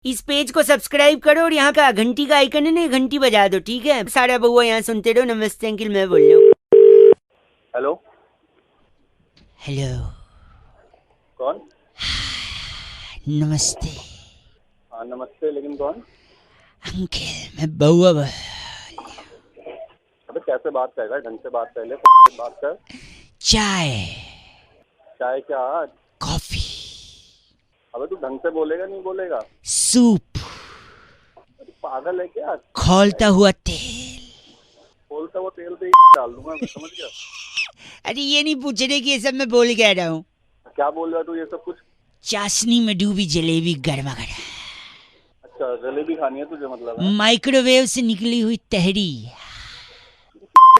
इस पेज को सब्सक्राइब करो और यहाँ का घंटी का आइकन है ना, घंटी बजा दो, ठीक है? सारा बउआ यहाँ सुनते रहो। नमस्ते अंकिल, मैं बोल रहा हूँ। हेलो हेलो, कौन? नमस्ते। हाँ नमस्ते, लेकिन कौन? अंकिल मैं बउआ बोल। अबे कैसे बात कर रहा है? ढंग से बात कर ले, बात कर। चाय। चाय क्या? कॉफी। अबे तू ढंग से बोलेगा नहीं बोलेगा? सूप। पागल है क्या? खौलता हुआ तेल। खोलता हुआ तेल पे डाल दूंगा मैं, समझ गया? अरे ये नहीं पूछने की, ये सब मैं बोल कह रहा हूँ। क्या बोल रहा है तू ये सब कुछ? चाशनी में डूबी जलेबी गर्मा गर्म। अच्छा जलेबी खानी है तुझे मतलब? माइक्रोवेव से निकली हुई तहरी।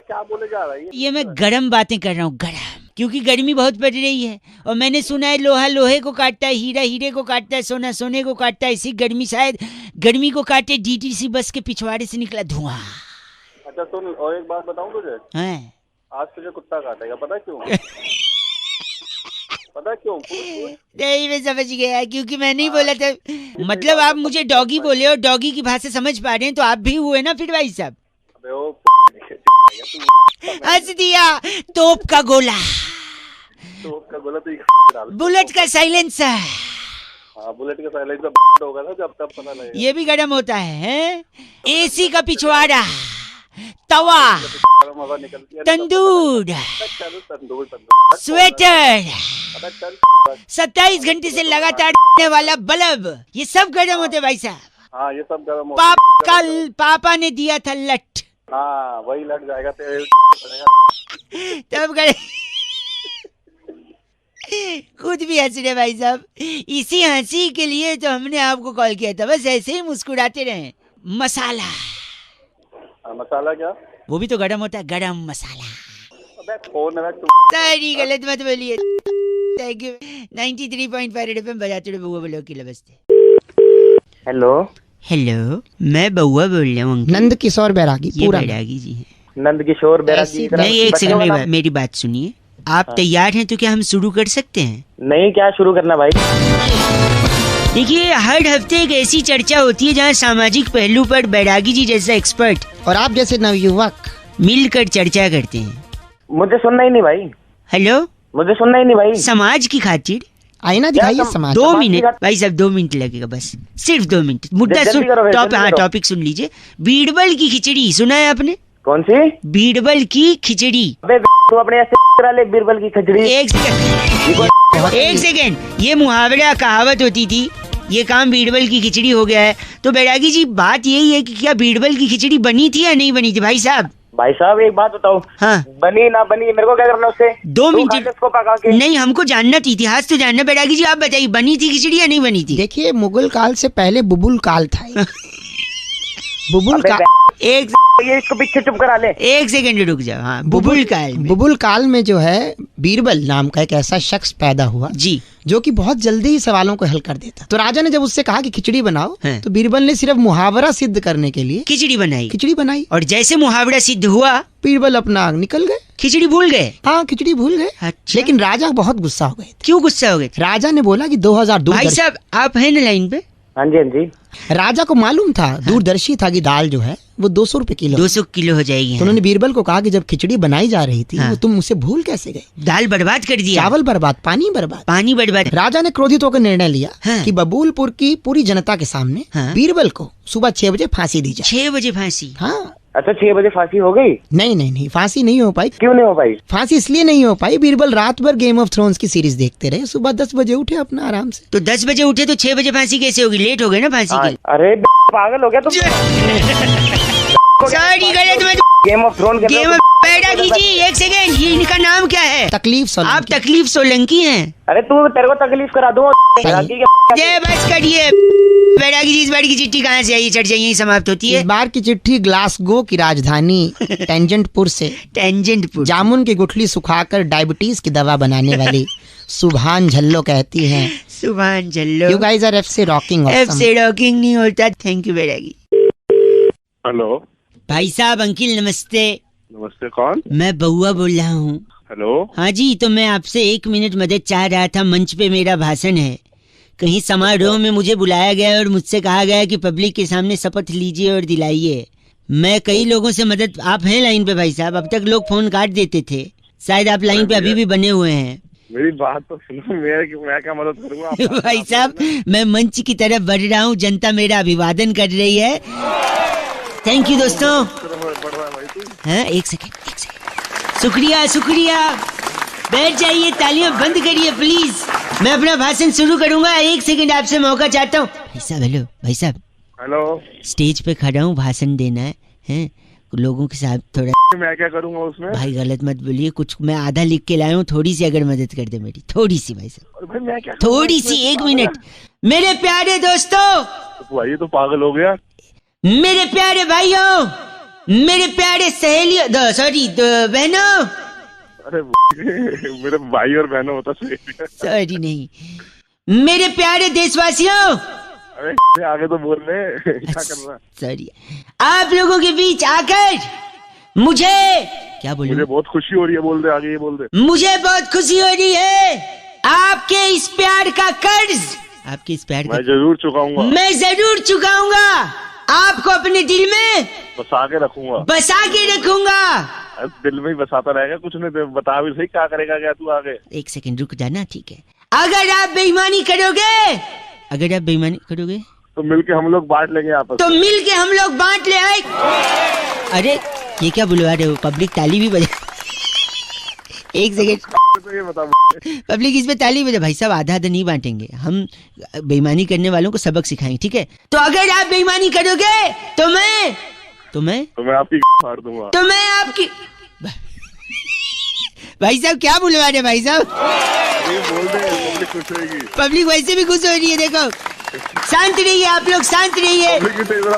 क्या बोले जा रहा है ये मैं गरम बातें कर रहा हूँ, गरम, क्योंकि गर्मी बहुत बढ़ रही है और मैंने सुना है लोहा लोहे को काटता है, हीरा हीरे को काटता है, सोना सोने को काटता है। इसी गर्मी शायद गर्मी को काटे डीटीसी बस के पिछवाड़े से निकला धुआं। अच्छा सुन, और एक बात बताऊं तुझे? हैं? आज तुझे कुत्ता काटेगा, पता क्यों? पता क्यों? नहीं मैं समझ गया, क्योंकि मैं नहीं बोला था। मतलब आप मुझे डॉगी बोले और डॉगी की भाषा समझ पा रहे हैं, तो आप भी हुए ना फिर भाई साहब। हंस दिया। तोप का गोला। तोप का गोला तो डाल। बुलेट का साइलेंसर। हाँ बुलेट का साइलेंसर होगा ना जब तब पता लगेगा। ये भी गर्म होता है। एसी का पिछवाड़ा। तवा। तंदूर। स्वेटर। 27 घंटे से लगातार वाला बल्ब, ये सब गर्म होते भाई साहब। हाँ ये सब गर्म। कल पापा ने दिया था लट। हाँ वही लग जाएगा तेरे तब गए। खुद भी हंस रहे भाई साहब। इसी हंसी के लिए तो हमने आपको कॉल किया था, बस ऐसे ही मुस्कुराते रहे। मसाला। मसाला क्या? वो भी तो गरम होता है, गरम मसाला। अबे फोन रख तू। सारी गलत मत बोलिए। Thank you. 93.5 रेड एफएम बजाते रहो। बउआ बोलो की नमस्ते। हेलो हेलो, मैं बउआ बोल रहा हूँ। नंद किशोर बैरागी। ये पूरा बैरागी जी हैं। नंद किशोर बैरागी। नहीं एक सेकंड, मेरी बात सुनिए। आप तैयार हैं तो क्या हम शुरू कर सकते हैं? नहीं, क्या शुरू करना भाई? देखिए, हर हफ्ते एक ऐसी चर्चा होती है जहाँ सामाजिक पहलू पर बैरागी जी जैसा एक्सपर्ट और आप जैसे नवयुवक मिलकर चर्चा करते हैं। मुझे सुनना ही नहीं भाई। हेलो, मुझे सुनना ही नहीं भाई। समाज की खातिर आईना दिखाइए समाज। 2 मिनट भाई साहब, 2 मिनट लगेगा बस, सिर्फ 2 मिनट। मुद्दा सुन, टॉपिक सुन लीजिए। बीरबल की खिचड़ी सुना है आपने? कौन सी? बीरबल की खिचड़ी। अबे तू अपने ऐसे करा ले बीरबल की खिचड़ी। एक सेकेंड, ये मुहावरा कहावत होती थी, ये काम बीरबल की खिचड़ी हो गया है। तो बैरागी जी बात यही है कि क्या बीरबल की खिचड़ी बनी थी या नहीं बनी थी भाई साहब? भाई साहब एक बात बताओ। हाँ। बनी ना बनी मेरे को क्या करना उससे? 2 मिनट उसको पका के। नहीं, हमको जानना थी, इतिहास तो जानना। बैरागी जी आप बताइए, बनी थी खिचड़ी या नहीं बनी थी? देखिए, मुगल काल से पहले बुबुल काल था। बुबुल काल। एक ये इसको पीछे चुप करा ले। एक सेकंड रुक जाओ। हाँ, बुबुल काल में। बुबुल काल में जो है बीरबल नाम का एक ऐसा शख्स पैदा हुआ जी, जो कि बहुत जल्दी ही सवालों को हल कर देता। तो राजा ने जब उससे कहा कि खिचड़ी बनाओ, हाँ। तो बीरबल ने सिर्फ मुहावरा सिद्ध करने के लिए खिचड़ी बनाई। और जैसे मुहावरा सिद्ध हुआ, बीरबल अपना निकल गए, खिचड़ी भूल गए। हाँ खिचड़ी भूल गए। अच्छा। लेकिन राजा बहुत गुस्सा हो गए थे। क्यों गुस्सा हो गए? राजा ने बोला कि 2002 भाई साहब आप है ना लाइन पे? हाँ जी हाँ जी। राजा को मालूम था, दूरदर्शी था कि दाल जो है वो 200 रुपए किलो। 200 किलो हो जाएगी। तो उन्होंने बीरबल को कहा कि जब खिचड़ी बनाई जा रही थी, हाँ। वो तुम उसे भूल कैसे गए? दाल बर्बाद कर दिया, चावल बर्बाद, पानी बर्बाद। राजा ने क्रोधित होकर निर्णय लिया हाँ। कि बबूलपुर की पूरी जनता के सामने हाँ। बीरबल को सुबह 6 बजे फांसी दी जाए। 6 बजे फांसी? हाँ। अच्छा 6 बजे फांसी हो गई? नहीं, फांसी नहीं हो पाई। क्यों नहीं हो पाई? फांसी इसलिए नहीं हो पाई, बीरबल रात भर गेम ऑफ थ्रोन्स की सीरीज देखते रहे, सुबह 10 बजे उठे अपना आराम से। तो 10 बजे उठे तो 6 बजे फांसी कैसे होगी? लेट हो गए ना फांसी के। अरे पागल हो गया तुम। सॉरी गलत मत। गेम ऑफ थ्रोन के बैरागी जी एक सेकेंड, ये इनका नाम क्या है? तकलीफ सोलंकी। आप तकलीफ सोलंकी हैं? अरे तू तेरे को तकलीफ करा दूं। जय बस करिए। बैरागी जी इस बार की चिट्ठी कहाँ से आई? चर्चा यही समाप्त होती है। इस बार की चिट्ठी ग्लासगो की राजधानी टेंजेंटपुर से। टेंजेंटपुर। जामुन की गुठली सुखाकर डायबिटीज की दवा बनाने वाली सुभान झल्लो कहती हैं। सुभान झल्लो। You guys are FC rocking awesome. FC rocking नहीं होता। Thank you Bairagi. हेलो भाई साहब अंकिल नमस्ते। नमस्ते, कौन? मैं बउआ बोल रहा हूँ। हेलो। हाँ जी, तो मैं आपसे 1 मिनट मदद चाह रहा था। मंच पे मेरा भाषण है, कहीं समारोह में मुझे बुलाया गया है और मुझसे कहा गया है कि पब्लिक के सामने शपथ लीजिए और दिलाइए। मैं कई लोगों से मदद, आप हैं लाइन पे भाई साहब, अब तक लोग फोन काट देते थे, शायद आप लाइन पे अभी भी बने हुए हैं। मेरी बात तो सुनो, मैं क्या मदद करूंगा भाई साहब मैं मंच की तरफ बढ़ रहा हूँ, जनता मेरा अभिवादन कर रही है। थैंक यू दोस्तों। हाँ एक सेकेंड, शुक्रिया शुक्रिया, बैठ जाइए, तालियां बंद करिए प्लीज, मैं अपना भाषण शुरू करूंगा। एक सेकंड आपसे मौका चाहता हूँ। भाई साहब हेलो, भाई साहब हेलो, स्टेज पे खड़ा हूँ, भाषण देना है, हैं? लोगों के साथ थोड़ा। मैं क्या करूंगा उसमें? भाई गलत मत बोलिए, कुछ मैं आधा लिख के लाया हूँ, थोड़ी सी अगर मदद कर दे मेरी, थोड़ी सी भाई साहब, भाई मैं क्या थोड़ी सी, 1 मिनट। मेरे प्यारे दोस्तों, भाई तो पागल हो गया। मेरे प्यारे भाइयों, मेरे प्यारे सहेलियों, सॉरी बहनों, अरे मेरे भाई और बहनों होता सॉरी नहीं, मेरे प्यारे देशवासियों, अरे आगे तो बोल रहे क्या कर रहा? सॉरी, आप लोगों के बीच आकर मुझे क्या बोलूं? मुझे बहुत खुशी हो रही है, बोल दे आगे, ये बोल दे। मुझे बहुत खुशी हो रही है, आपके इस प्यार का कर्ज, आपके इस प्यार का मैं जरूर चुकाऊंगा, मैं जरूर चुकाऊंगा, आपको अपने दिल में बसा के रखूंगा, बसा के रखूंगा। दिल में ही बसाता रहेगा, कुछ नहीं तो बता भी सही क्या करेगा क्या तू आगे। 1 सेकंड रुक जाना, ठीक है? अगर आप बेईमानी करोगे, अगर आप बेईमानी करोगे तो मिलके हम लोग बांट लेंगे आपस तो मिलके हम लोग बांट ले आए। अरे ये क्या बुलवा रहे हो? पब्लिक ताली भी बजा। 1 सेकंड, तो ये बता पब्लिक इसमें ताली बजा। भाई साहब आधा आधा नहीं बांटेंगे हम, बेईमानी करने वालों को सबक सिखाएंगे, ठीक है? तो अगर आप बेईमानी करोगे तो मैं आपकी फाड़ दूंगा, तो मैं आपकी भाई साहब क्या बुलवा रहे भाई साहब? ये बोल दे, पब्लिक खुश होगी। पब्लिक वैसे भी खुश हो रही है, देखो। शांत रहिए आप लोग, शांत रहिए।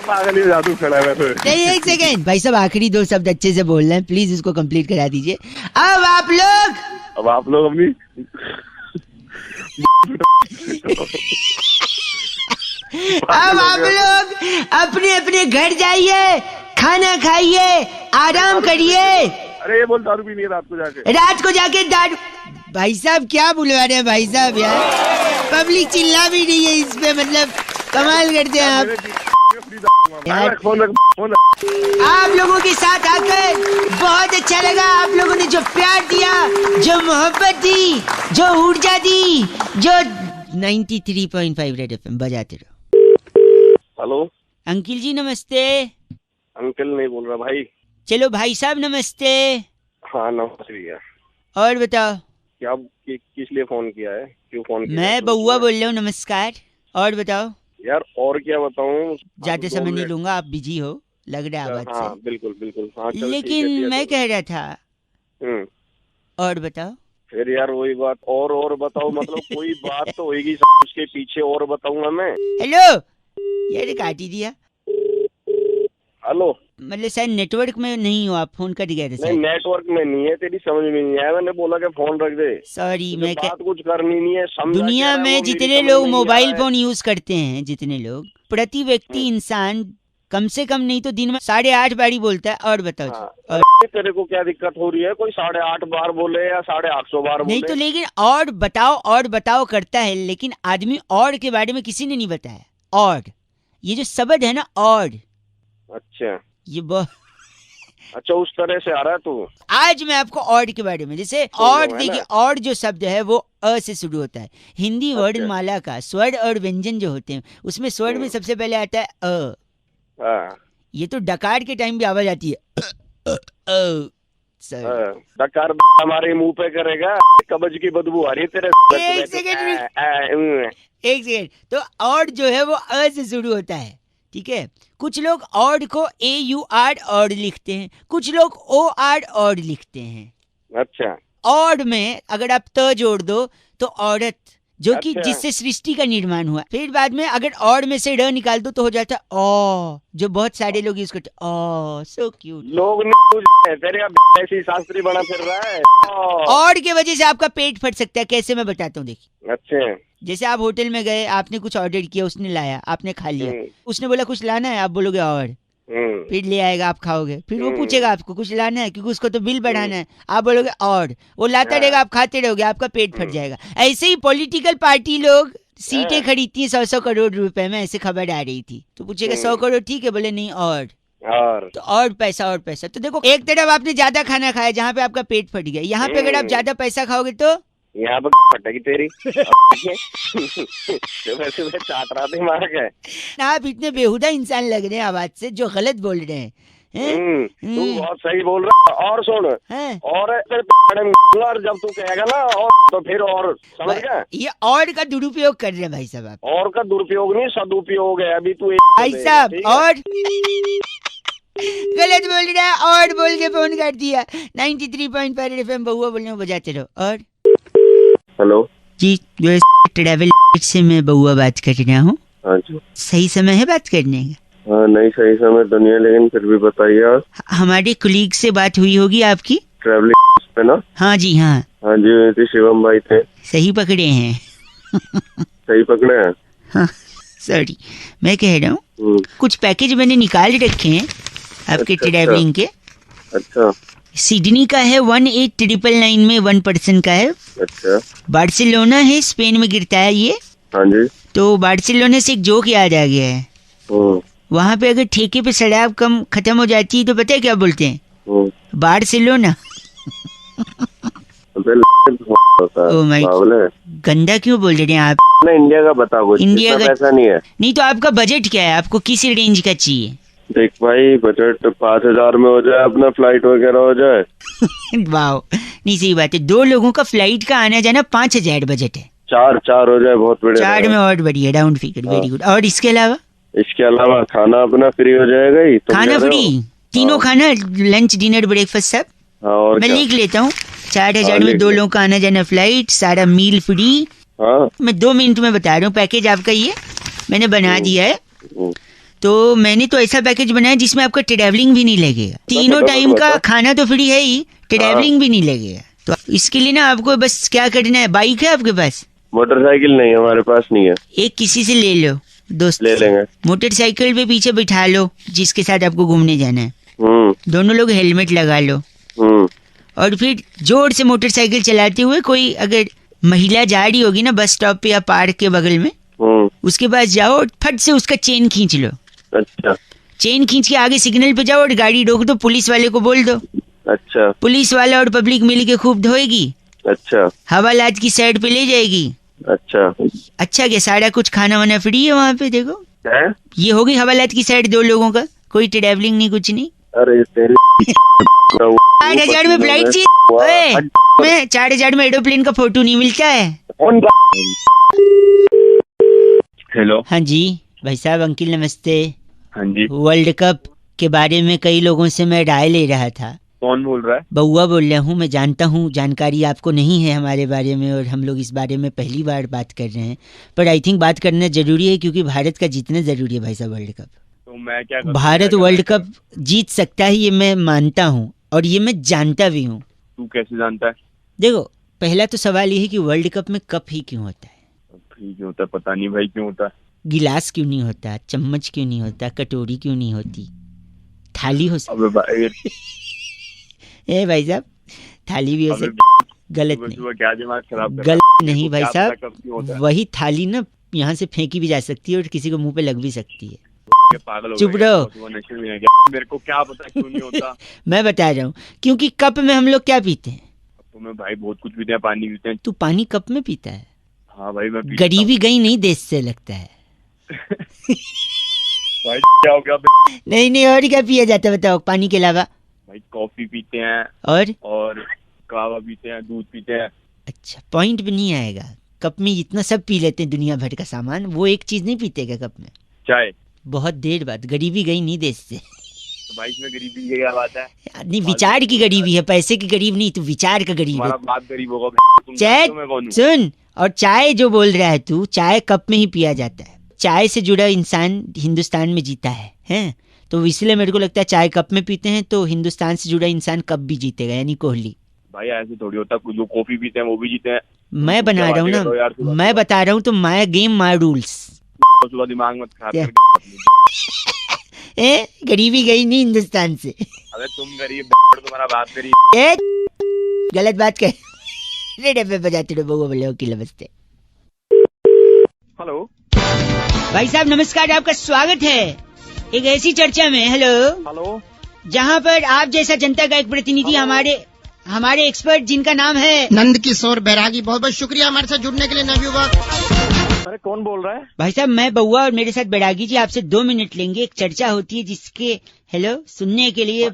पागल ही जादू खड़ा है वैसे। नहीं 1 सेकंड भाई साहब, आखिरी 2 शब्द अच्छे से बोल रहे हैं, प्लीज इसको कंप्लीट करा दीजिए। अब आप लोग अपनी अब आप लोग अपने अपने घर जाइए, खाना खाइए, आराम करिए। अरे ये बोल दारू भी नहीं रात को जाके दारू। भाई साहब क्या बुलवा रहे हैं भाई साहब यार, पब्लिक चिल्ला भी नहीं है इस पे, मतलब कमाल करते हैं आप यार। आप लोगों के साथ आकर बहुत अच्छा लगा, आप लोगों ने जो प्यार दिया, जो मोहब्बत दी, जो ऊर्जा दी, जो 93.5 रेड एफएम बजाते रहो। हेलो अंकिल जी नमस्ते। अंकल नहीं बोल रहा भाई। चलो भाई साहब नमस्ते। हाँ नमस्ते भैया। और बताओ क्या किस लिए फोन किया है, क्यों फोन किया? मैं बउआ बोल रहा हूँ, नमस्कार। और बताओ यार, और क्या बताऊँ? ज्यादा समय नहीं लूंगा, आप बिजी हो लग रहा है आवाज हाँ, से। बिल्कुल बिल्कुल हाँ, लेकिन मैं कह रहा था, और बताओ। फिर यार वही बात, और बताओ, मतलब कोई बात तो होगी उसके पीछे, और बताऊंगा मैं। हेलो, यार काट ही दिया। हेलो, मतलब शायद नेटवर्क में नहीं हो आप, फोन कट गया था। नहीं नेटवर्क में नहीं है, तेरी समझ में नहीं आया, मैंने बोला कि फोन रख दे। सॉरी, मैं बात कुछ करनी नहीं है, दुनिया में जितने लोग मोबाइल फोन यूज करते हैं, जितने लोग, प्रति व्यक्ति इंसान कम से कम नहीं तो दिन में 8.5 बारी बोलता है। और बताओ और तेरे को क्या दिक्कत हो रही है? कोई 8.5 बार बोले या 850 बार बोले? नहीं तो, लेकिन और बताओ करता है, लेकिन आदमी और के बारे में किसी ने नहीं बताया। और ये जो शब्द है ना, और अच्छा ये अच्छा उस तरह से आ रहा है तू। आज मैं आपको और के बारे में, जैसे और देखिए, और जो शब्द है वो अ से शुरू होता है। हिंदी वर्णमाला का स्वर और व्यंजन जो होते हैं, उसमें स्वर में सबसे पहले आता है अ। ये तो डकार के टाइम भी आवाज आती है डकार हमारे मुंह पे करेगा, कब्ज की बदबू आ रही है तेरे। एक सेकेंड, तो और जो है वो अ से शुरू होता है, ठीक है? कुछ लोग और को AUR और लिखते हैं, कुछ लोग OR और लिखते हैं। अच्छा, और में अगर आप त जोड़ दो तो औरत, जो कि अच्छा। जिससे सृष्टि का निर्माण हुआ। फिर बाद में अगर और में से र निकाल दो तो हो जाता है ओ, जो बहुत सारे लोग यूज करते हैं। ओ सो क्यूट। लोग तेरे ऐसी शास्त्री बना फिर रहा है। और के वजह से आपका पेट फट सकता है, कैसे मैं बताता हूँ देखिए। अच्छा, जैसे आप होटल में गए, आपने कुछ ऑर्डर किया, उसने लाया, आपने खा लिया, उसने बोला कुछ लाना है, आप बोलोगे और, फिर ले आएगा, आप खाओगे, फिर वो पूछेगा आपको कुछ लाना है क्योंकि उसको तो बिल बढ़ाना है, आप बोलोगे और, वो लाता रहेगा, आप खाते रहोगे, आपका पेट फट जाएगा। ऐसे ही पॉलिटिकल पार्टी लोग सीटें खरीदती हैं 100 करोड़ रुपए में, ऐसे खबर आ रही थी। तो पूछेगा 100 करोड़ ठीक है, बोले नहीं और तो और पैसा। तो देखो एक तरफ आपने ज्यादा खाना खाया जहाँ पे आपका पेट फट गया, यहाँ पे अगर आप ज्यादा पैसा खाओगे तो यहाँ पे फटेगी तेरी। वैसे मैं चाट रहा दिमाग है। आप इतने बेहुदा इंसान लग रहे हैं आवाज से, जो गलत बोल रहे हैं। तू बहुत सही बोल रहा है। और सुन, और जब तू कहेगा ना और तो फिर और समझ गया, ये और का दुरुपयोग कर रहे हैं भाई साहब आप। और का दुरुपयोग नहीं सदुपयोग है। अभी तू भाई साहब और गलत बोल रहा है, और बोल के फोन कर दिया। 93.5 FM बहुआ बोलने को बजाते रहो। और हेलो जी, जो ट्रेवल से मैं बहुआ बात कर रहा हूँ। हाँ जी, सही समय है बात करने का? हाँ नहीं सही समय तो नहीं है, लेकिन फिर भी बताइए आप। हमारे कुलीग से बात हुई होगी आपकी ट्रेवलिंग पे ना? हाँ जी हाँ। हाँ जी, शिवम भाई थे। सही पकड़े हैं। सही पकड़े हैं। हाँ सॉरी, मैं कह रहा हूँ कुछ पैकेज मैंने निकाल रखे हैं आपके ट्रैवलिंग के। अच्छा। सिडनी का है 18,999 में 1 पर्सन का है। अच्छा। बार्सिलोना है, स्पेन में गिरता है ये। हाँ जी। तो बार्सिलोना से एक जोक याद आ गया है। वहाँ पे अगर ठेके पे शराब कम खत्म हो जाती है तो पता है क्या बोलते हैं? बार्सिलोना। ओ माय, गंदा क्यों बोल रहे हैं आप? ना इंडिया का बता कुछ। इंडिया का पैसा नहीं है। नहीं तो आपका बजट क्या है? आपको किस रेंज का चाहिए? देख भाई, बजट 5,000 में हो जाए, अपना फ्लाइट वगैरह हो जाए। वाह, नहीं सही बात है। 2 लोगों का फ्लाइट का आना जाना 5,000 बजट है। 4 हो जाए बहुत बढ़िया। 4 में और बढ़िया, राउंड फिगर, वेरी गुड। और इसके अलावा? इसके अलावा खाना अपना फ्री हो जाएगा ही। खाना फ्री, तीनों खाना, लंच डिनर ब्रेकफास्ट सब। और मैं लिख लेता हूँ। 4,000 में 2 लोगों का आना जाना, फ्लाइट, सारा मील फ्री। मैं 2 मिनट में बता रहा हूँ पैकेज आपका ये मैंने बना दिया है। तो मैंने तो ऐसा पैकेज बनाया जिसमें आपका ट्रैवलिंग भी नहीं लगेगा। तीनों टाइम का खाना तो फ्री है ही, ट्रैवलिंग भी नहीं लगेगा। तो इसके लिए ना आपको बस क्या करना है, बाइक है आपके पास? मोटरसाइकिल नहीं, हमारे पास नहीं है। एक किसी से ले लो, दोस्त ले लेंगे। मोटरसाइकिल पे पीछे बिठा लो जिसके साथ आपको घूमने जाना है। दोनों लोग हेलमेट लगा लो। और फिर जोर से मोटरसाइकिल चलाते हुए, कोई अगर महिला जा रही होगी ना बस स्टॉप पे या पार्क के बगल में, उसके पास जाओ और फट से उसका चेन खींच लो। अच्छा। चेन खींच के आगे सिग्नल पे जाओ और गाड़ी रोक दो, पुलिस वाले को बोल दो। अच्छा। पुलिस वाला और पब्लिक मिल के खूब धोएगी। अच्छा। हवालात की साइड पे ले जाएगी। अच्छा। अच्छा, क्या सारा कुछ खाना वाना फ्री है वहाँ पे? देखो है? ये होगी हवालात की साइड 2 लोगों का, कोई ट्रैवलिंग नहीं, कुछ नहीं। अरे तेरी 8,000 में फ्लाइट चाहिए? मैं 4,000 में एरोप्लेन का फोटो नहीं मिलता है। हेलो। हाँ जी भाई साहब, अंकिल नमस्ते। हाँ जी। वर्ल्ड कप के बारे में कई लोगों से मैं राय ले रहा था। कौन बोल रहा है? बउआ बोल रहा हूँ। मैं जानता हूँ जानकारी आपको नहीं है हमारे बारे में, और हम लोग इस बारे में पहली बार बात कर रहे हैं, पर आई थिंक बात करना जरूरी है क्योंकि भारत का जीतना जरूरी है भाई साहब वर्ल्ड कप। तो मैं क्या करूं? भारत वर्ल्ड कप जीत सकता है, ये मैं मानता हूँ और ये मैं जानता भी हूँ। तू कैसे जानता है? देखो, पहला तो सवाल ये है कि वर्ल्ड कप में कप ही क्यों होता है? क्यों होता है पता नहीं भाई, क्यों होता है? गिलास क्यों नहीं होता? चम्मच क्यों नहीं होता? कटोरी क्यों नहीं होती? थाली हो अबे भाई ए भाई साहब, थाली भी हो सकती। गलत नहीं, क्या दिमाग खराब कर गलत नहीं भाई साहब, वही थाली ना यहाँ से फेंकी भी जा सकती है और किसी को मुंह पे लग भी सकती है। पागल हो चुप रहो। मेरे को क्या पता क्यों नहीं होता। मैं बता रहा हूँ, क्योंकि कप में हम लोग क्या पीते हैं? तो मैं भाई बहुत कुछ पीते हैं, पानी पीते हैं। तू पानी कप में पीता है? हाँ भाई मैं पीता हूँ। गरीबी गई नहीं देश से लगता है। भाई क्या हो गया? नहीं, और क्या पिया जाता है बताओ पानी के अलावा? भाई कॉफी पीते हैं और कावा पीते हैं, दूध पीते हैं। अच्छा, पॉइंट भी नहीं आएगा। कप में इतना सब पी लेते हैं दुनिया भर का सामान, वो एक चीज नहीं पीते क्या कप में? चाय। बहुत देर बाद। गरीबी गई नहीं देश से। तो भाई इसमें गरीबी की क्या बात है? नहीं, विचार की गरीबी है, पैसे की गरीब नहीं, तू विचार का गरीब है। बाप गरीब होगा। चाय सुन, और चाय जो बोल रहा है तू, चाय कप में ही पिया जाता है। चाय से जुड़ा इंसान हिंदुस्तान में जीता है? तो इसलिए मेरे को लगता है चाय कप में पीते हैं तो हिंदुस्तान से जुड़ा इंसान कब भी जीतेगा, यानी कोहली। भाई ऐसे थोड़ी होता, जो कॉफी पीते हैं वो भी जीते हैं। मैं बना रहा हूँ ना, मैं बता रहा हूँ तो माय गेम माय रूल्स। सुबह दिमाग मत खराब कर। गरीबी गई नहीं हिंदुस्तान से। अबे तुम गरीब, तुम्हारा बाप गरीब। गलत बात कर। रेड एफएम बजाते रहो, बउआ बोले ओके नमस्ते। हेलो भाई साहब नमस्कार, आपका स्वागत है एक ऐसी चर्चा में। हेलो हेलो, जहाँ पर आप जैसा जनता का एक प्रतिनिधि हमारे एक्सपर्ट जिनका नाम है नंद किशोर बैरागी, बहुत बहुत शुक्रिया हमारे साथ जुड़ने के लिए नवयुवक। अरे कौन बोल रहा है? भाई साहब मैं बउआ और मेरे साथ बैरागी जी आपसे 2 मिनट लेंगे। एक चर्चा होती है जिसके हेलो सुनने के लिए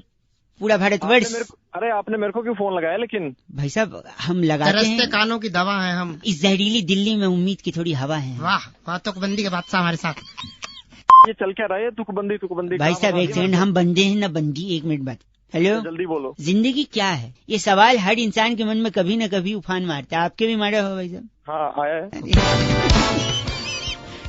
पूरा भारतवर्ष। अरे आपने मेरे को क्यों फोन लगाया? लेकिन भाई साहब हम लगाते हैं, कानों की दवा है हम। इस जहरीली दिल्ली में उम्मीद की थोड़ी हवा है। वाह वाह, तुकबंदी के बादशाह हमारे साथ। ये चल क्या रहा है? तुकबंदी भाई साहब एक सेकंड, हम बंदे हैं ना बंदी, 1 मिनट बाद। हेलो, जल्दी बोलो। जिंदगी क्या है? ये सवाल हर इंसान के मन में कभी न कभी उफान मारता है। आपके भी मारा हो भाई साहब? हाँ आया है।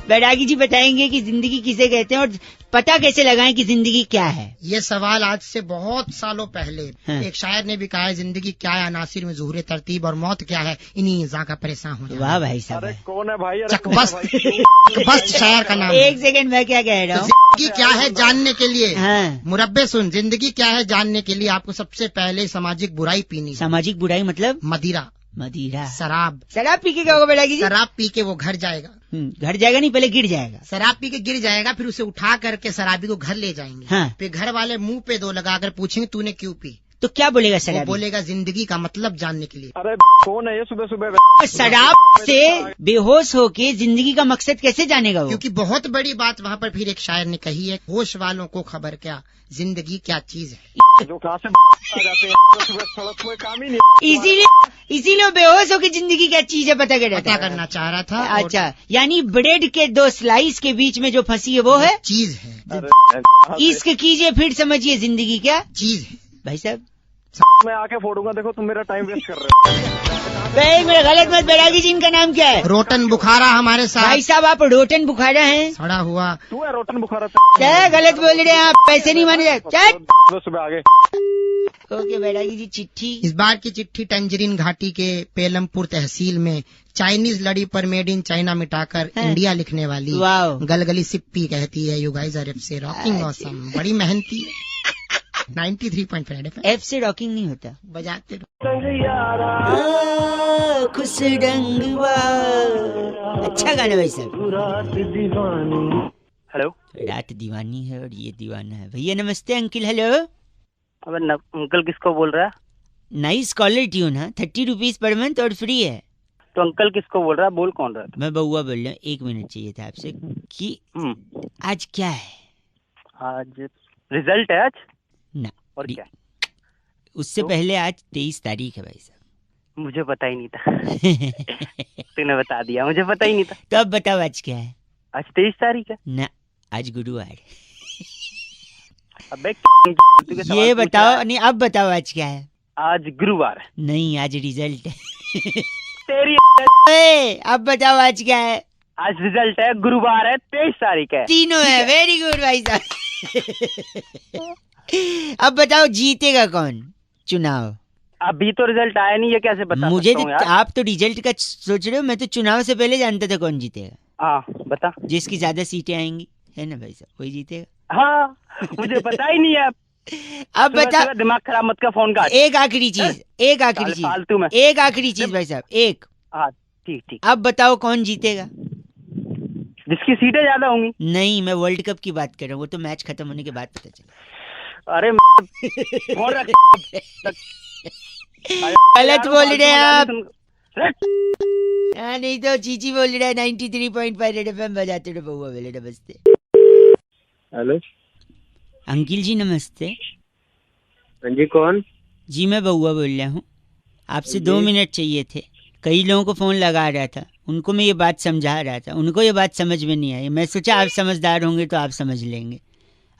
बैरागी जी बताएंगे कि जिंदगी किसे कहते हैं और पता कैसे लगाएं कि जिंदगी क्या है। ये सवाल आज से बहुत सालों पहले हाँ। एक शायर ने भी कहा है, जिंदगी क्या है अनासिर में ज़ुहूर तरतीब, और मौत क्या है इन्हीं का परेशान हो जाना। वाह भाई साहब। अरे कौन है भाई? चकबस्त शायर का नाम है। एक सेकंड, मैं क्या कह रहा हूँ? जिंदगी क्या है जानने के लिए, हाँ। मुरब्बे सुन, जिंदगी क्या है जानने के लिए आपको सबसे पहले सामाजिक बुराई पीनी है। सामाजिक बुराई मतलब? मदिरा, शराब शराब पी के क्या होगा बैरागी जी? शराब पी के वो घर जाएगा, घर जाएगा नहीं, पहले गिर जाएगा। शराब पी के गिर जाएगा, फिर उसे उठा करके शराबी को घर ले जाएंगे। हाँ। फिर घर वाले मुंह पे 2 लगाकर पूछेंगे तूने क्यों पी, तो क्या बोलेगा वो शराबी? बोलेगा जिंदगी का मतलब जानने के लिए। अरे कौन है ये सुबह सुबह? शराब से बेहोश होके जिंदगी का मकसद कैसे जानेगा वो? क्योंकि बहुत बड़ी बात वहाँ पर फिर एक शायर ने कही है, होश वालों को खबर क्या, जिंदगी क्या चीज है। जो कहाँ से आ जाते हैं सुबह, सड़क कोई काम ही नहीं। इसीलिए बेहोश होके जिंदगी क्या चीज है पता करना चाह रहा था। अच्छा, यानी ब्रेड के 2 स्लाइस के बीच में जो फंसी है वो है चीज है। इश्क कीजिए फिर समझिए जिंदगी क्या चीज है। भाई साहब मैं आके फोड़ूंगा, देखो तुम मेरा टाइम वेस्ट कर रहे हो। मेरा गलत मत। बैरागी जी इनका नाम क्या है? रोटन बुखारा हमारे साथ। भाई साहब आप रोटन बुखारा हैं? सड़ा हुआ तू है रोटन बुखारा। क्या गलत बोल रहे हैं आप? पैसे नहीं माने जाए। सुबह आगे। ओके बैरागी जी, चिट्ठी। इस बार की चिट्ठी टंजरीन घाटी के पेलमपुर तहसील में चाइनीज लड़ी पर मेड इन चाइना मिटाकर इंडिया लिखने वाली गलगली सिप्पी कहती है, यू गाइस आर एफ से रॉकिंग ऑसम, बड़ी मेहनती है। 93.5 एफ से रॉकिंग नहीं होता, बजाते खुश रंगवा। अच्छा गाना भाई साहब। हेलो, रात दीवानी है और ये दीवाना है। भैया नमस्ते। Uncle hello. अब अंकल किसको बोल रहा है? नाइस कॉलर ट्यून है, 30 रुपीज पर मंथ और फ्री है। तो अंकल किसको बोल रहा है? बोल कौन रहा है? मैं बउआ बोल रहा हूँ। 1 मिनट चाहिए था आपसे कि आज क्या है? आज रिजल्ट है आज ना, और क्या? उससे पहले आज 23 तारीख है भाई साहब। मुझे पता ही नहीं था। तूने बता दिया, मुझे पता ही नहीं था। तो अब बताओ आज क्या है? आज 23 तारीख है ना, आज गुरुवार। अबे ये बताओ नहीं, अब बताओ आज क्या है? आज गुरुवार है। नहीं, आज रिजल्ट है। तेरी अब बताओ आज क्या है? आज रिजल्ट है, गुरुवार है, 23 तारीख है। तीनों है। वेरी गुड भाई साहब। अब बताओ जीतेगा कौन चुनाव? अभी तो रिजल्ट आया नहीं है, कैसे बता मुझे सकता हूँ यार? आप तो रिजल्ट का सोच रहे हो, मैं तो चुनाव से पहले जानता था कौन जीतेगा। हाँ बता। जिसकी ज्यादा सीटें आएंगी है ना भाई साहब, वही जीतेगा। हाँ मुझे पता ही नहीं है। अब बता, दिमाग खराब मत का, फोन काट। एक आखिरी चीज, एक आखिरी चीज, फालतू में एक आखिरी चीज भाई साहब, एक। हाँ ठीक। अब बताओ कौन जीतेगा? जिसकी सीटें ज्यादा होंगी। नहीं, मैं वर्ल्ड कप की बात कर रहा हूँ, वो तो मैच खत्म होने के बाद पता चला। अरे गलत बोल रहे हैं आप। नहीं तो चीची बोल रहा है। 93.5 रेड एफएम बजाते रहो बउआ बेले। नमस्ते। हेलो अंकिल जी नमस्ते। हाँ जी, कौन? जी मैं बउआ बोल रहा हूँ, आपसे 2 मिनट चाहिए थे। कई लोगों को फोन लगा रहा था, उनको मैं ये बात समझा रहा था, उनको ये बात समझ में नहीं आई। मैं सोचा आप समझदार होंगे तो आप समझ लेंगे।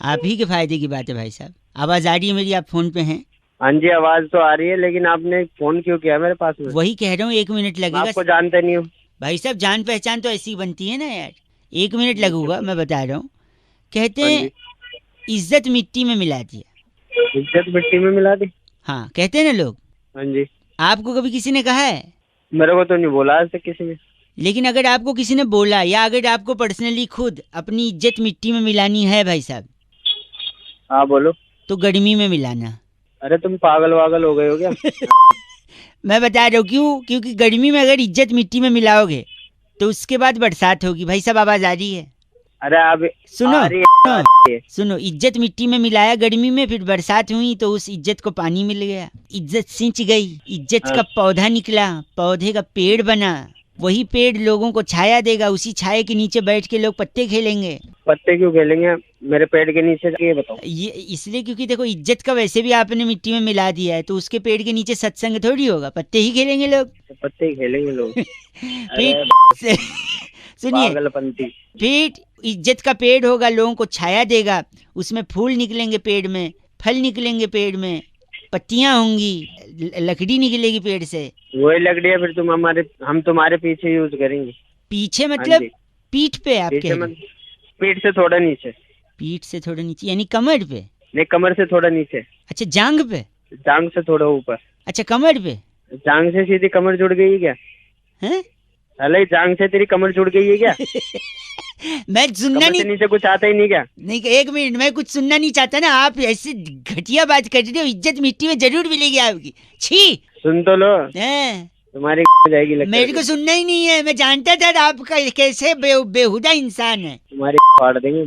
आप ही के फायदे की बात है भाई साहब। आवाज आ रही है मेरी? आप फोन पे हैं? हाँ जी, आवाज तो आ रही है, लेकिन आपने फोन क्यों किया मेरे पास में? वही कह रहा हूँ, 1 मिनट लगेगा। आपको जानते नहीं हूँ भाई साहब। जान पहचान तो ऐसी बनती है ना यार। 1 मिनट लगूगा, मैं बता रहा हूँ। कहते हैं इज्जत मिट्टी में मिला दिया। इज्जत मिट्टी में मिला दी? हाँ कहते हैं ना लोग। हाँ जी। आपको कभी किसी ने कहा है? मेरे को तो नहीं बोला आज तक किसी ने। लेकिन अगर आपको किसी ने बोला, या अगर आपको पर्सनली खुद अपनी इज्जत मिट्टी में मिलानी है भाई साहब, हाँ बोलो। तो गर्मी में मिलाना। अरे तुम पागल वागल हो गए हो क्या? मैं बता रहा हूँ क्यों, क्योंकि गर्मी में अगर इज्जत मिट्टी में मिलाओगे तो उसके बाद बरसात होगी। भाई साहब आवाज आ रही है? अरे आप सुनो सुनो, इज्जत मिट्टी में मिलाया गर्मी में, फिर बरसात हुई तो उस इज्जत को पानी मिल गया, इज्जत सिंच गई, इज्जत का पौधा निकला, पौधे का पेड़ बना, वही पेड़ लोगों को छाया देगा, उसी छाये के नीचे बैठ के लोग पत्ते खेलेंगे। पत्ते क्यों खेलेंगे मेरे पेड़ के नीचे, ये बताओ? ये इसलिए क्योंकि देखो इज्जत का वैसे भी आपने मिट्टी में मिला दिया है, तो उसके पेड़ के नीचे सत्संग थोड़ी होगा, पत्ते ही खेलेंगे लोग। पत्ते ही खेलेंगे लोग। फिर सुनिए, पागलपंती। फिर इज्जत का पेड़ होगा, लोगों को छाया देगा, उसमें फूल निकलेंगे पेड़ में, फल निकलेंगे पेड़ में, पत्तियां होंगी, लकड़ी निकलेगी पेड़ से। वही लकड़ियाँ फिर हम तुम्हारे पीछे यूज करेंगे। पीछे मतलब पीठ पे? आप पीठ से थोड़ा नीचे। पीठ से थोड़ा नीचे यानी कमर पे? नहीं, कमर से थोड़ा नीचे। अच्छा, जांग पे? जांग से थोड़ा ऊपर। अच्छा, कमर पे? जांग से सीधी कमर जुड़ गई है क्या? हैं? अरे जांग से तेरी कमर जुड़ गई है क्या? मैं सुनना नहीं, नीचे कुछ आता ही नहीं क्या? नहीं, एक मिनट, मैं कुछ सुनना नहीं चाहता ना, आप ऐसे घटिया बात कर रहे हो। इज्जत मिट्टी में जरूर मिलेगी आपकी। छी, सुन तो लो, तुम्हारी जाएगी लगता। मेरे को सुनना ही नहीं है, मैं जानता था आपका कैसे बेहुदा इंसान है। तुम्हारी फाड़ देंगे।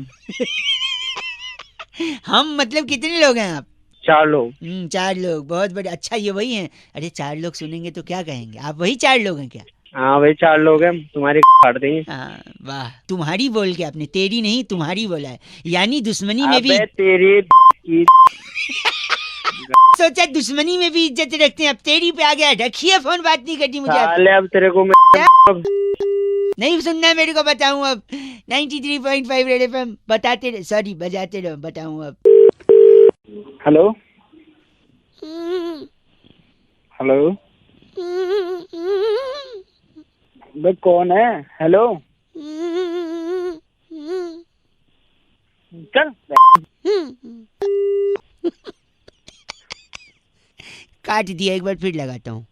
हम मतलब कितने लोग हैं आप? 4 लोग। 4 लोग, बहुत बड़े। अच्छा, ये वही हैं? अरे 4 लोग सुनेंगे तो क्या कहेंगे, आप वही 4 लोग हैं क्या? हाँ, वही 4 लोग हैं, तुम्हारी फाड़ देंगे। हाँ, वाह, तुम्हारी बोल के आपने तेरी नहीं तुम्हारी बोला है, यानी दुश्मनी में भी तेरी की सोचा दुश्मनी में भी इज्जत रखते हैं। अब तेरी पे आ गया, रखिए फोन, बात नहीं करनी मुझे। अब तेरे को नहीं सुनना है मेरे को, बताऊं अब 93.5 रेड एफएम बताते रहे, सॉरी बजाते रहो, बताऊं अब। हेलो हेलो, भाई कौन है? हेलो, चल काट दिया, एक बार फिर लगाता हूँ।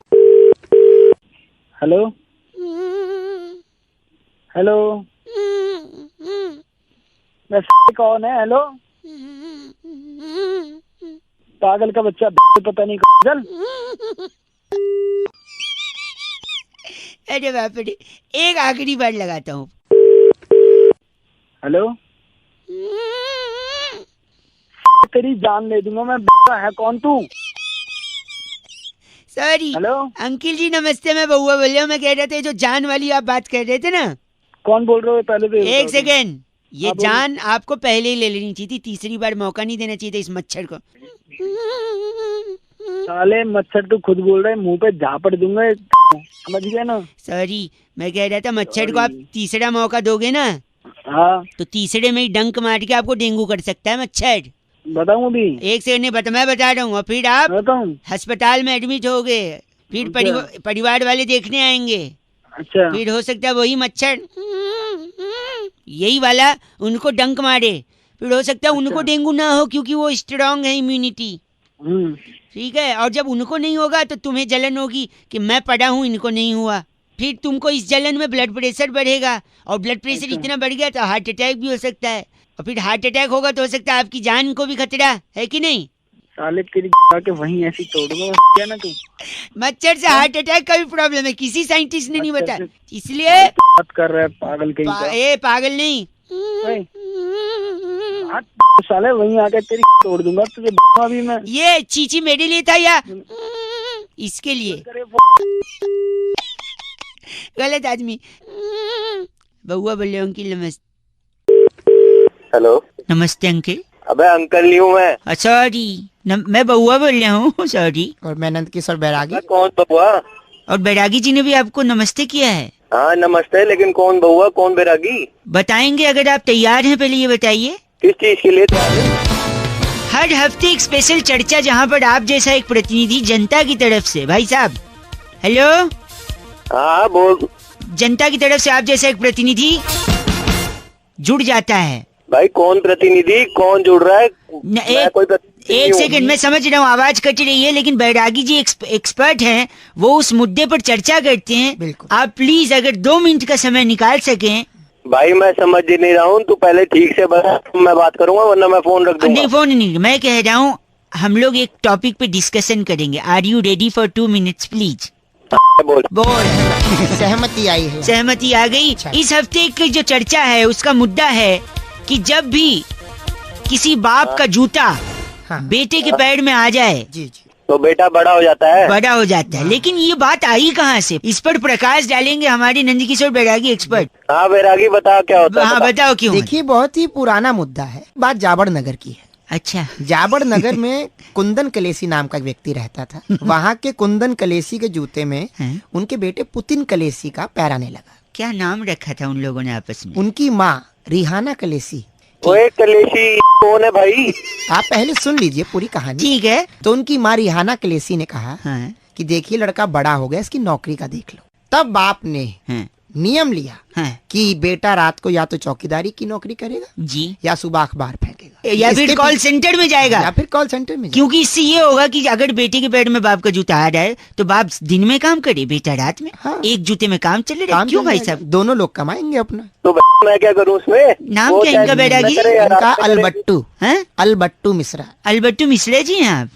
हेलो हेलो, कौन है? हेलो, पागल का बच्चा, पता नहीं चल। अरे बाप रे, एक आखिरी बार लगाता हूँ। हेलो, तेरी जान ले दूंगा मैं। है कौन तू? सॉरी। हेलो अंकिल जी नमस्ते, मैं बउआ बोल रहा हूँ। मैं कह रहा था जो जान वाली आप बात कर रहे थे ना। कौन बोल रहे हो? पहले तो एक सेकेंड, ये जान आपको पहले ही ले लेनी चाहिए थी, तीसरी बार मौका नहीं देना चाहिए था इस मच्छर को। साले मच्छर तो खुद बोल रहे, मुंह पे झापड़ दूंगा, समझ गया ना? सॉरी, मैं कह रहा था मच्छर को आप तीसरा मौका दोगे ना, हाँ, तो तीसरे में ही डंक मार के आपको डेंगू कर सकता है मच्छर। बताऊं अभी? एक सेकंड, मैं बता रहा हूँ। और फिर आप अस्पताल में एडमिट हो गए, फिर परिवार वाले देखने आएंगे। अच्छा, फिर हो सकता है वही मच्छर यही वाला उनको डंक मारे, फिर हो सकता है उनको डेंगू ना हो क्योंकि वो स्ट्रांग है इम्यूनिटी। ठीक है, और जब उनको नहीं होगा तो तुम्हें जलन होगी कि मैं पड़ा हूँ, इनको नहीं हुआ। फिर तुमको इस जलन में ब्लड प्रेशर बढ़ेगा, और ब्लड प्रेशर इतना बढ़ गया तो हार्ट अटैक भी हो सकता है, और फिर हार्ट अटैक होगा तो हो सकता है आपकी जान को भी खतरा है कि नहीं? साले तेरी के वहीं ऐसी तोड़ दूंगा क्या ना तू। मच्छर से हार्ट अटैक का भी प्रॉब्लम है, किसी साइंटिस्ट ने नहीं बताया, इसलिए बात कर रहा है पागल कहीं पागल नहीं, साले वहीं आके तेरी तोड़ दूंगा तुझे अभी मैं। ये चीची मेरे लिए था या इसके लिए? गलत आदमी। बउआ बोले अंकिल नमस्ते। हेलो नमस्ते अंकिल। अबे अंकल नहीं हूँ मैं। सॉरी, मैं बउआ बोल रहा हूँ, सॉरी। और मैं नंद किशोर बैरागी। कौन बउआ? और बैरागी जी ने भी आपको नमस्ते किया है। हाँ नमस्ते, लेकिन कौन बउआ कौन बैरागी? बताएंगे अगर आप तैयार हैं, पहले ये बताइए। किस चीज के लिए? हर हफ्ते एक स्पेशल चर्चा जहाँ पर आप जैसा एक प्रतिनिधि जनता की तरफ से, भाई साहब हेलो, हाँ बोल। जनता की तरफ से आप जैसा एक प्रतिनिधि जुड़ जाता है। भाई कौन प्रतिनिधि, कौन जुड़ रहा है? एक सेकंड, मैं समझ रहा हूँ आवाज कट रही है, लेकिन बैरागी जी एक्सपर्ट हैं, वो उस मुद्दे पर चर्चा करते हैं। आप प्लीज अगर 2 मिनट का समय निकाल सकें। भाई मैं समझ नहीं रहा हूँ, तू पहले ठीक से बता, मैं बात करूंगा वरना मैं फोन रख दूंगा। नहीं फोन नहीं, मैं कह रहा हूँ हम लोग एक टॉपिक पे डिस्कशन करेंगे। Are you ready for 2 minutes please? बोल सहमति आई है। सहमति आ गई। इस हफ्ते की जो चर्चा है उसका मुद्दा है कि जब भी किसी बाप का जूता बेटे के पैर में आ जाए जी जी तो बेटा बड़ा हो जाता है। बड़ा हो जाता है। लेकिन ये बात आई कहाँ से? इस पर प्रकाश डालेंगे हमारे नंदकिशोर बैरागी एक्सपर्ट। हाँ बैरागी बताओ क्या होता है। हाँ बताओ क्यों? देखिए बहुत ही पुराना मुद्दा है। बात जाबड़ नगर की है। अच्छा। जाबड़ नगर में कुंदन कलेसी नाम का एक व्यक्ति रहता था। वहाँ के कुंदन कलेसी के जूते में उनके बेटे पुतिन कलेसी का पैर आने लगा। क्या नाम रखा था उन लोगों ने आपस में? उनकी माँ रिहाना कलेसी। ओए कलेसी कौन है भाई? आप पहले सुन लीजिए पूरी कहानी। ठीक है। तो उनकी माँ रिहाना कलेसी ने कहा कि देखिए लड़का बड़ा हो गया, इसकी नौकरी का देख लो। तब बाप ने नियम लिया कि बेटा रात को या तो चौकीदारी की नौकरी करेगा जी, या सुबह अखबार फेंकेगा, या फिर कॉल सेंटर में जाएगा, या फिर कॉल सेंटर में। क्योंकि इससे ये होगा कि अगर बेटे के पैर में बाप का जूता आ जाए तो बाप दिन में काम करे, बेटा रात में। हाँ। एक जूते में काम चले रहे। क्यों भाई साहब? दोनों लोग कमाएंगे अपना। तो मैं क्या करूँ उसमें? नाम क्या इनका बैरागी? इनका अलबट्टू है। अलबट्टू मिश्रा। अलबट्टू मिश्रा जी हैं आप?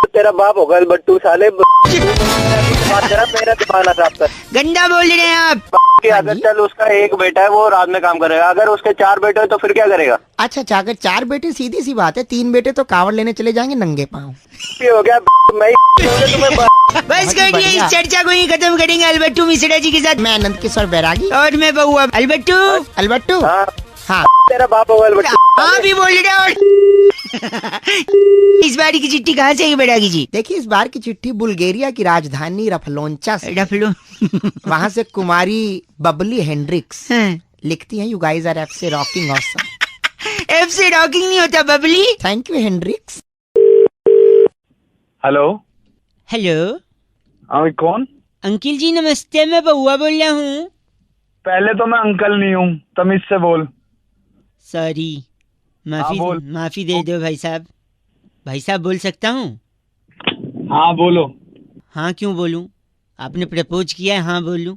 तेरा बाप होगा अलबट्टू साले। मेरा दिमाग ना खराब कर। गंदा बोल रहे हैं आप। कि अगर चल उसका एक बेटा है वो रात में काम करेगा, अगर उसके 4 बेटे हैं तो फिर क्या करेगा? अच्छा अगर 4 बेटे सीधी सी बात है, 3 बेटे तो कावड़ लेने चले जाएंगे नंगे पाँव। हो गया मैं तुम्हें बस करिए, इस चर्चा को ही खत्म करेंगे अलबट्टू मिश्रा जी के साथ। मैं नंदकिशोर बैरागी और मैं बहुआ अलबट्टू। अलबट्टू हाँ तेरा बाप होगा अलबट्टू। हाँ भी बोल रहे और इस बार की चिट्ठी कहाँ से आई बैरागी जी? देखिए इस बार की चिट्ठी बुल्गारिया की राजधानी रफलोंचा से। वहाँ से कुमारी बबली हेंड्रिक्स लिखती हैं, यू गाइस आर एफ से रॉकिंग ऑसम। एफ से रॉकिंग नहीं होता Bubbly. Thank you Hendricks. Hello hello. हाँ कौन? अंकिल जी नमस्ते, मैं बहुआ बोल रहा हूँ। पहले तो मैं अंकल नहीं हूँ, तमीज से बोल। सॉरी, माफी दे दो भाई साहब। भाई साहब बोल सकता हूँ? हाँ बोलो। हाँ क्यों बोलूं? आपने प्रपोज किया है, हाँ बोलूं?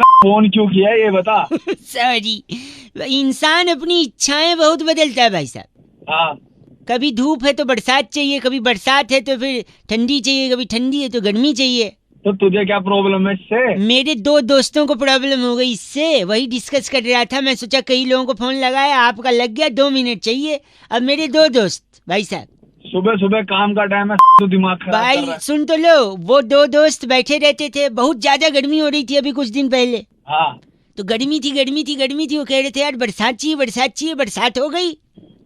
फोन क्यों किया ये बता। सॉरी, इंसान अपनी इच्छाएं बहुत बदलता है भाई साहब। हाँ। कभी धूप है तो बरसात चाहिए, कभी बरसात है तो फिर ठंडी चाहिए, कभी ठंडी है तो गर्मी चाहिए। तो तुझे क्या प्रॉब्लम है इससे? मेरे 2 दोस्तों को प्रॉब्लम हो गई इससे, वही डिस्कस कर रहा था। मैं सोचा कई लोगों को फोन लगाया, आपका लग गया, 2 मिनट चाहिए। अब मेरे 2 दोस्त भाई साहब, सुबह सुबह काम का टाइम है तो दिमाग खराब कर रहा भाई है। सुन तो लो, वो 2 दोस्त बैठे रहते थे। बहुत ज्यादा गर्मी हो रही थी अभी कुछ दिन पहले। हाँ। तो गर्मी थी। वो कह रहे थे यार बरसात चाहिए। बरसात हो गई।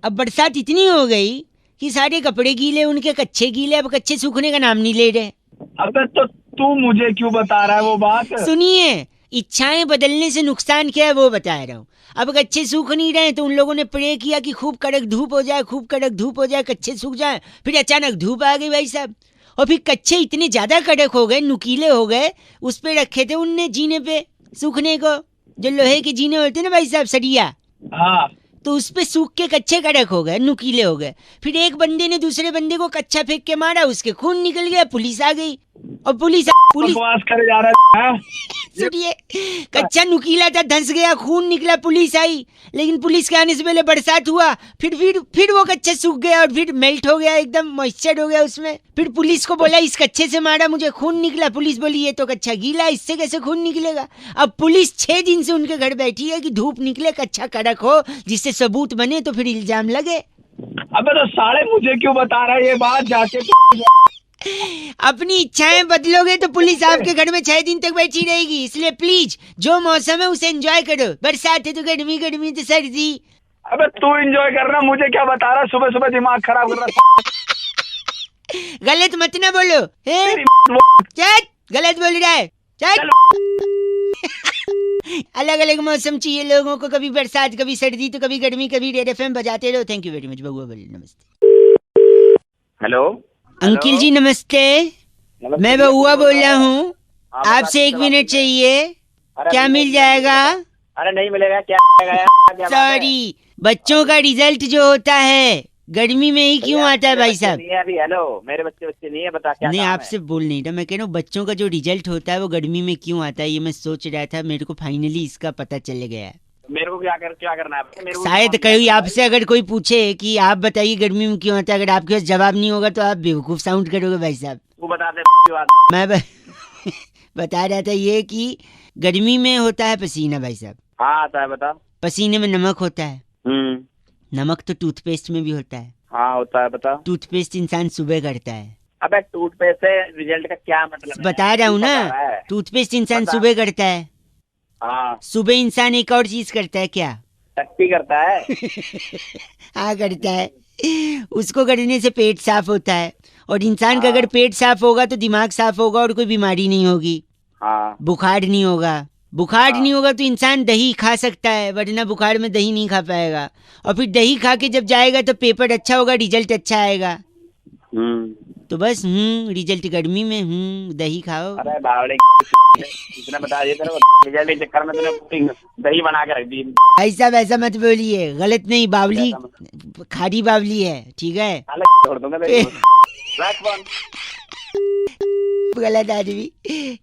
अब बरसात इतनी हो गई कि सारे कपड़े गीले, उनके कच्चे गीले। अब कच्चे सूखने का नाम नहीं ले रहे। अबे तो तू मुझे क्यों बता रहा है वो बात? सुनिए, इच्छाएं बदलने से नुकसान क्या है वो बता रहा हूँ। अब कच्चे सूख नहीं रहे तो उन लोगों ने प्रे किया कि खूब कड़क धूप हो जाए, कच्चे सूख जाए। फिर अचानक धूप आ गई भाई साहब, और फिर कच्चे इतने ज्यादा कड़क हो गए, नुकीले हो गए। उस पे रखे थे उनने जीने पे सूखने को, जो लोहे के जीने होते ना भाई साहब, सरिया। हाँ। तो उस पे सूख के कच्चे कड़क हो गए, नुकीले हो गए। फिर एक बंदे ने दूसरे बंदे को कच्चा फेंक के मारा, उसके खून निकल गया। पुलिस आ गई और पुलिस बकवास करे जा रहा है। सुनिए, कच्चा नुकीला था, धंस गया, खून निकला, पुलिस आई। लेकिन पुलिस के आने से पहले बरसात हुआ। फिर वो कच्चा सूख गया और फिर मेल्ट हो गया, एकदम मॉइस्चर हो गया उसमें। फिर पुलिस को बोला इस कच्चे से मारा, मुझे खून निकला। पुलिस बोली ये तो कच्चा गीला, इससे कैसे खून निकलेगा? अब पुलिस 6 दिन से उनके घर बैठी है कि धूप निकले, कच्चा कड़क हो, जिससे सबूत बने तो फिर इल्जाम लगे। अबे तो साले मुझे क्यों बता रहा है ये बात? जाके अपनी इच्छाएं बदलोगे तो पुलिस आपके घर में 6 दिन तक बैठी रहेगी। इसलिए प्लीज जो मौसम है उसे एंजॉय करो। बरसात है तो गर्मी, गर्मी तो सर्दी। अबे तू एंजॉय करना, मुझे क्या बता रहा? सुबह सुबह दिमाग खराब कर रहा। गलत मत ना बोलो। गलत बोल रहा है। अलग अलग मौसम चाहिए लोगों को, कभी बरसात, कभी सर्दी, तो कभी गर्मी, कभी रेड एफएम बजाते रहो। Thank you very much. बबुआ बोलिए। नमस्ते। हेलो अंकिल जी नमस्ते, मैं बहुआ बोल रहा हूँ। आपसे 1 मिनट चाहिए, क्या मिल जाएगा? अरे नहीं मिलेगा। क्या? सॉरी, बच्चों का रिजल्ट जो होता है गर्मी में ही क्यों आता है भाई साहब? हेलो, मेरे बच्चे नहीं है, बता क्या? नहीं, आपसे बोल नहीं रहा, मैं कह रहा हूँ बच्चों का जो रिजल्ट होता है वो गर्मी में क्यों आता है, ये मैं सोच रहा था। मेरे को फाइनली इसका पता चल गया है। मेरे को क्या करना है? शायद कहीं आपसे अगर कोई पूछे कि आप बताइए गर्मी में क्यों आता है, अगर आपके पास जवाब नहीं होगा तो आप बेवकूफ साउंड करोगे भाई साहब। तू बता दे। मैं बता रहा था ये कि गर्मी में होता है पसीना भाई साहब। हाँ आता है, बता। पसीने में नमक होता है। नमक तो टूथपेस्ट में भी होता है। हाँ होता है, बता। टूथपेस्ट इंसान सुबह करता है। अबे टूथपेस्ट से रिजल्ट का क्या मतलब? बता रहा हूँ ना, टूथपेस्ट इंसान सुबह करता है। हाँ सुबह इंसान एक और चीज करता है। क्या? टट्टी करता है। हाँ करता है। उसको करने से पेट साफ होता है, और इंसान का अगर पेट साफ होगा तो दिमाग साफ होगा और कोई बीमारी नहीं होगी। हाँ बुखार नहीं होगा। बुखार नहीं होगा तो इंसान दही खा सकता है, वरना बुखार में दही नहीं खा पाएगा। और फिर दही खा के जब जाएगा तो पेपर अच्छा होगा, रिजल्ट अच्छा आएगा। तो बस रिजल्ट गर्मी में दही खाओ। अरे बावड़े इसने बता दिया तेरे को, रिजल्ट के चक्कर में तूने दही बना के रख दी। भाई साहब ऐसा मत बोलिए, गलत नहीं, बावली खारी बावली है, ठीक है? छोड़ दूंगा तेरे को। गलत आदमी।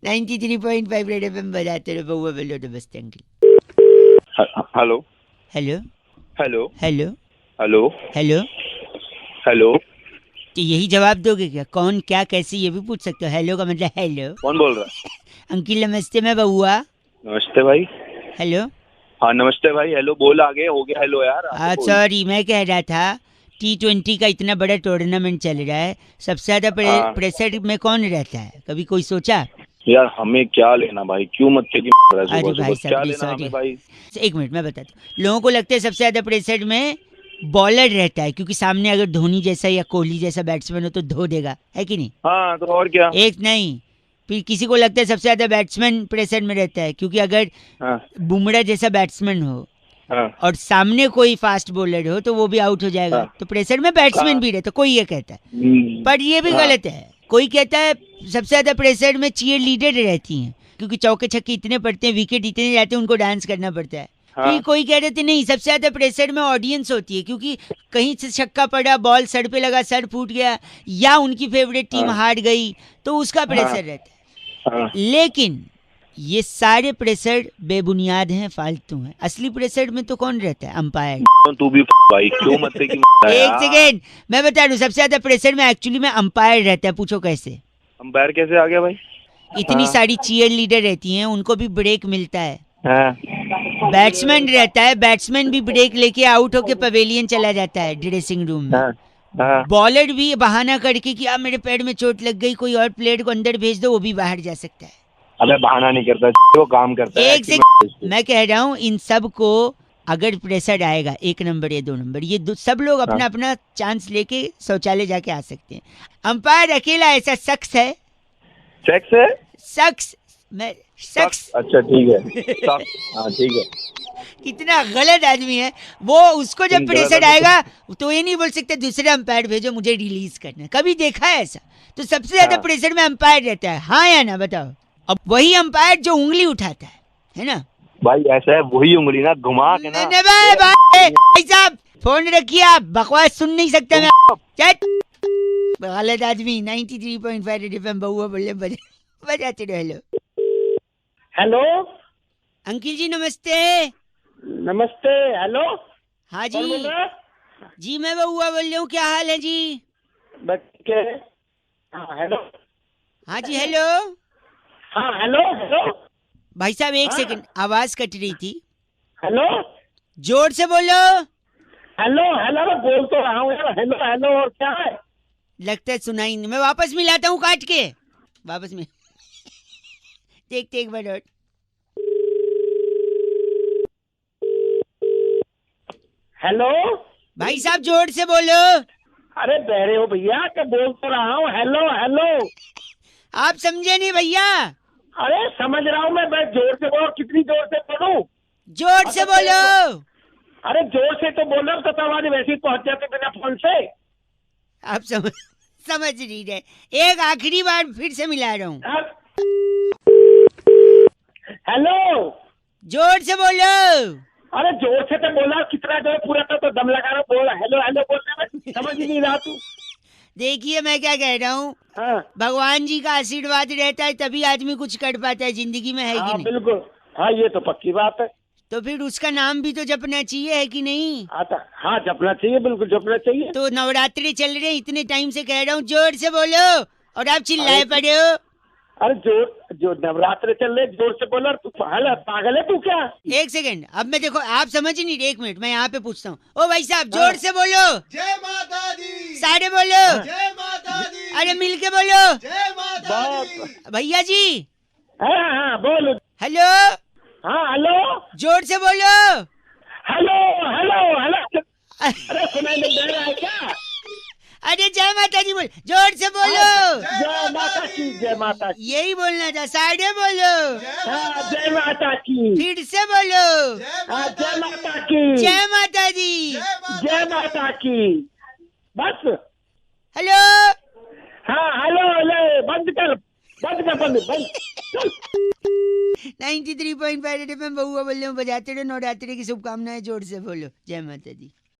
93.5 रेड एफएम बजाते रहो, बउआ बोलो तो बस uncle. Hello hello hello hello hello hello hello. तो यही जवाब दोगे क्या? कौन क्या कैसे ये भी पूछ सकते हो। हेलो का मतलब हेलो। कौन बोल रहा है? अंकिल नमस्ते, मैं बउआ। नमस्ते भाई। हेलो। हाँ नमस्ते भाई। हेलो बोल, आगे हो गया हेलो यार। सॉरी, मैं कह रहा था T20 का इतना बड़ा टूर्नामेंट चल रहा है, सबसे ज्यादा प्रेशर में कौन रहता है? कभी कोई सोचा? यार हमें क्या लेना भाई, क्यों मत के अरे भाई साहब सॉरी भाई। एक मिनट मैं बताता हूँ। लोगों को लगता है सबसे ज्यादा प्रेशर में बॉलर रहता है, क्योंकि सामने अगर धोनी जैसा या कोहली जैसा बैट्समैन हो तो धो देगा, है कि नहीं? हाँ तो और क्या। एक नहीं, फिर किसी को लगता है सबसे ज्यादा बैट्समैन प्रेशर में रहता है, क्योंकि अगर बुमराह जैसा बैट्समैन हो और सामने कोई फास्ट बॉलर हो तो वो भी आउट हो जाएगा। तो प्रेशर में बैट्समैन भी रहता है, कोई ये कहता है। पर ये भी गलत है। कोई कहता है सबसे ज्यादा प्रेशर में चीयर लीडर रहती हैं, क्योंकि चौके छक्के इतने पड़ते हैं, विकेट इतने जाते हैं, उनको डांस करना पड़ता है। फिर कोई कह रहे थे नहीं, सबसे ज्यादा प्रेशर में ऑडियंस होती है, क्योंकि कहीं से छक्का पड़ा, बॉल सर पे लगा, सर फूट गया, या उनकी फेवरेट टीम हार गई, तो उसका प्रेशर रहता है। लेकिन ये सारे प्रेशर बेबुनियाद हैं, फालतू हैं। असली प्रेशर में तो कौन रहता है? अंपायर। तू भी भाई क्यों मत की एक सेकेंड मैं बता रहा हूँ, सबसे ज्यादा प्रेशर में एक्चुअली में अंपायर रहता है। पूछो कैसे? अंपायर कैसे आ गया भाई? इतनी सारी चीयर लीडर रहती हैं, उनको भी ब्रेक मिलता है। बैट्समैन रहता है, बैट्समैन भी ब्रेक लेके आउट होके पवेलियन चला जाता है ड्रेसिंग रूम में। बॉलर भी बहाना करके कि अब मेरे पैर में चोट लग गई, कोई और प्लेयर को अंदर भेज दो, वो भी बाहर जा सकता है। अबे बहाना नहीं करता, वो काम करता है। एक सेकंड मैं कह रहा हूँ, इन सब को अगर प्रेशर आएगा 1 नंबर या 2 नंबर, ये सब लोग अपना अपना चांस लेके शौचालय जाके आ सकते हैं। अंपायर अकेला ऐसा शख्स है। सेक्स है? शख्स मैं शख्स। अच्छा ठीक है। हाँ ठीक है। कितना गलत आदमी है वो। उसको जब प्रेशर आएगा तो ये नहीं बोल सकते दूसरे अंपायर भेजो, मुझे रिलीज करना है। कभी देखा है ऐसा? तो सबसे ज्यादा प्रेशर में अंपायर रहता है, हाँ या ना बताओ? अब वही अंपायर जो उंगली उठाता है ना भाई, ऐसा है वही उंगली ना घुमा के ना। भाई साहब फोन रखिए, आप बकवास सुन नहीं सकते मैं। गलत आदमी। 93.5 रेड एफएम बउआ बोले बजाते रहो। हेलो हेलो अंकिल जी नमस्ते। नमस्ते। हेलो हाँ जी जी मैं बउआ बोल रहा हूँ, क्या हाल है जी? बच्चे हेलो। हाँ जी हेलो। हाँ हेलो हेलो भाई साहब एक सेकंड, आवाज कट रही थी। हेलो जोर से बोलो। हेलो हेलो बोल तो रहा हूँ यार। हेलो हेलो और क्या है? लगता है सुनाई नहीं। मैं वापस मिलाता हूँ काट के, वापस में देखते एक मिनट। हेलो भाई साहब जोर से बोलो। अरे बहरे हो भैया, क्या बोल तो रहा हूँ। हेलो हेलो आप समझे नहीं भैया? अरे समझ रहा हूँ मैं जोर से बोलो। कितनी जोर से बोलूं? जोर से बोलो। अरे जोर से तो बोल रहा हूँ, तो आवाज वैसे ही पहुंच जाते बिना फोन से। आप समझ नहीं रहे। एक आखिरी बार फिर से मिला रहा हूँ। हेलो जोर से बोलो। अरे जोर से तो बोला, कितना जोर पूरा तो दम लगा रहा हूँ। बोला हेलो हेलो बोलने में समझ ही नहीं रहा तू। देखिए मैं क्या कह रहा हूँ, भगवान जी का आशीर्वाद रहता है तभी आदमी कुछ कर पाता है जिंदगी में, है कि नहीं? बिल्कुल। हाँ ये तो पक्की बात है। तो फिर उसका नाम भी तो जपना चाहिए, है कि नहीं? हाँ जपना चाहिए, बिल्कुल जपना चाहिए। तो नवरात्रि चल रहे, इतने टाइम से कह रहा हूँ जोर से बोलो और आप चिल्लाए पड़े हो। अरे जो नवरात्र चल रहे जोर से बोला तू पागल है तू क्या? एक सेकंड, अब मैं देखो आप समझ ही नहीं, एक मिनट मैं यहाँ पे पूछता हूँ। ओ भाई साहब जोर से बोलो। जय माता दी। सारे बोलो। जय माता दी। अरे मिलके बोलो। जय माता दी। भैया जी। हाँ बोलो। हेलो। हाँ हेलो। जोर से बोलो। Hello hello hello. अरे सुनाई नहीं दे रहा है क्या? अरे जय माता दी बोल, जोर से बोलो। जय माता की। जय माता की। यही बोलना था, साढ़े बोलो। जय माता की। फिर से बोलो। जय माता की। जय माता दी। जय माता की। बस। हेलो। हाँ हेलो हेलो। बंद कर 93.5 FM बहुआ बोल रहे हूँ, बजाते रहो, नवरात्रि की शुभकामनाएं, जोर से बोलो। जय माता दी।